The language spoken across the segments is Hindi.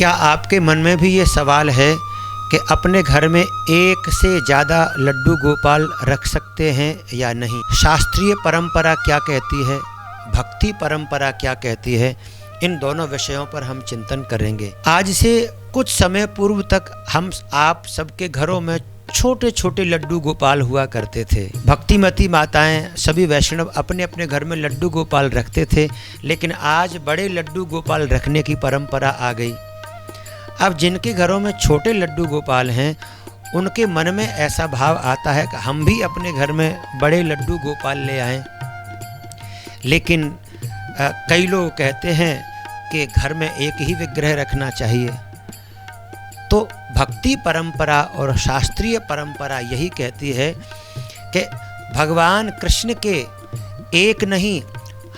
क्या आपके मन में भी ये सवाल है कि अपने घर में एक से ज़्यादा लड्डू गोपाल रख सकते हैं या नहीं? शास्त्रीय परंपरा क्या कहती है, भक्ति परंपरा क्या कहती है, इन दोनों विषयों पर हम चिंतन करेंगे। आज से कुछ समय पूर्व तक आप सबके घरों में छोटे छोटे लड्डू गोपाल हुआ करते थे। भक्तिमती माताएं, सभी वैष्णव अपने अपने घर में लड्डू गोपाल रखते थे, लेकिन आज बड़े लड्डू गोपाल रखने की परंपरा आ गई। अब जिनके घरों में छोटे लड्डू गोपाल हैं, उनके मन में ऐसा भाव आता है कि हम भी अपने घर में बड़े लड्डू गोपाल ले आएं। लेकिन कई लोग कहते हैं कि घर में एक ही विग्रह रखना चाहिए। तो भक्ति परंपरा और शास्त्रीय परंपरा यही कहती है कि भगवान कृष्ण के एक नहीं,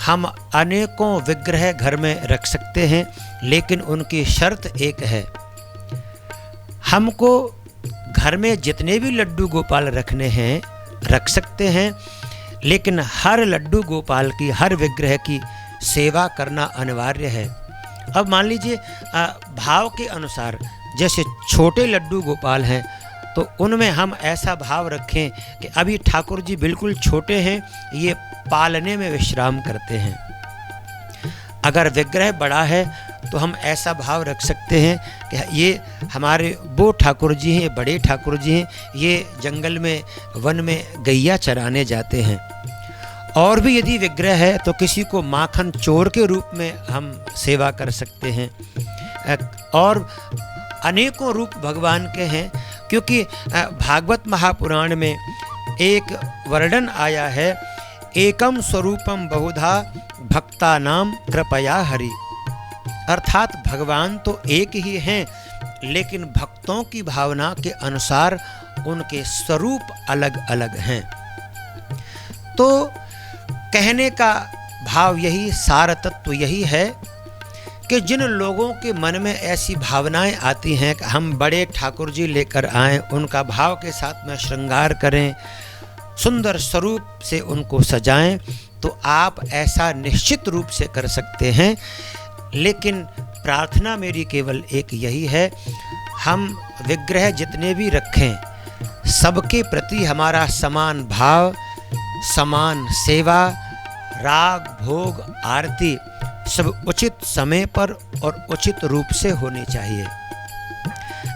हम अनेकों विग्रह घर में रख सकते हैं, लेकिन उनकी शर्त एक है, हमको घर में जितने भी लड्डू गोपाल रखने हैं रख सकते हैं, लेकिन हर लड्डू गोपाल की, हर विग्रह की सेवा करना अनिवार्य है। अब मान लीजिए भाव के अनुसार, जैसे छोटे लड्डू गोपाल हैं तो उनमें हम ऐसा भाव रखें कि अभी ठाकुर जी बिल्कुल छोटे हैं, ये पालने में विश्राम करते हैं। अगर विग्रह बड़ा है तो हम ऐसा भाव रख सकते हैं कि ये हमारे वो ठाकुर जी हैं, बड़े ठाकुर जी हैं, ये जंगल में, वन में गैया चराने जाते हैं। और भी यदि विग्रह है तो किसी को माखन चोर के रूप में हम सेवा कर सकते हैं। और अनेकों रूप भगवान के हैं, क्योंकि भागवत महापुराण में एक वर्णन आया है, एकम स्वरूपम बहुधा भक्ता नाम कृपया हरि। अर्थात भगवान तो एक ही हैं, लेकिन भक्तों की भावना के अनुसार उनके स्वरूप अलग अलग हैं। तो कहने का भाव यही, सार तत्व यही है कि जिन लोगों के मन में ऐसी भावनाएं आती हैं कि हम बड़े ठाकुर जी लेकर आएं, उनका भाव के साथ में श्रृंगार करें, सुंदर स्वरूप से उनको सजाएं, तो आप ऐसा निश्चित रूप से कर सकते हैं। लेकिन प्रार्थना मेरी केवल एक यही है, हम विग्रह जितने भी रखें, सबके प्रति हमारा समान भाव, समान सेवा, राग भोग आरती सब उचित समय पर और उचित रूप से होनी चाहिए।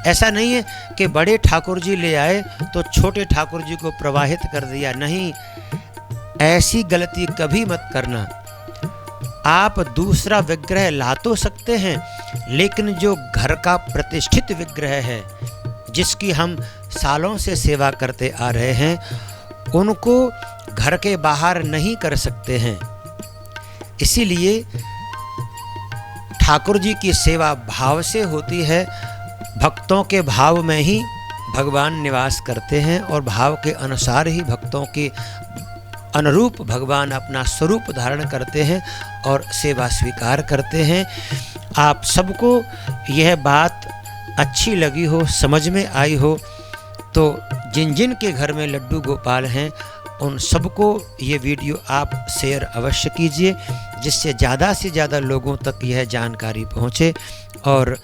ऐसा नहीं है कि बड़े ठाकुर जी ले आए तो छोटे ठाकुर जी को प्रवाहित कर दिया, नहीं, ऐसी गलती कभी मत करना। आप दूसरा विग्रह ला तो सकते हैं, लेकिन जो घर का प्रतिष्ठित विग्रह है, जिसकी हम सालों से सेवा करते आ रहे हैं, उनको घर के बाहर नहीं कर सकते हैं। इसीलिए ठाकुर जी की सेवा भाव से होती है। भक्तों के भाव में ही भगवान निवास करते हैं और भाव के अनुसार ही भक्तों के अनुरूप भगवान अपना स्वरूप धारण करते हैं और सेवा स्वीकार करते हैं। आप सबको यह बात अच्छी लगी हो, समझ में आई हो, तो जिन जिन के घर में लड्डू गोपाल हैं उन सबको ये वीडियो आप शेयर अवश्य कीजिए, जिससे ज़्यादा से ज़्यादा लोगों तक यह जानकारी पहुँचे और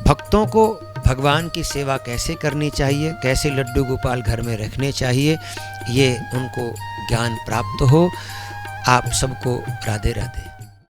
भक्तों को भगवान की सेवा कैसे करनी चाहिए, कैसे लड्डू गोपाल घर में रखने चाहिए, ये उनको ज्ञान प्राप्त हो। आप सबको राधे राधे।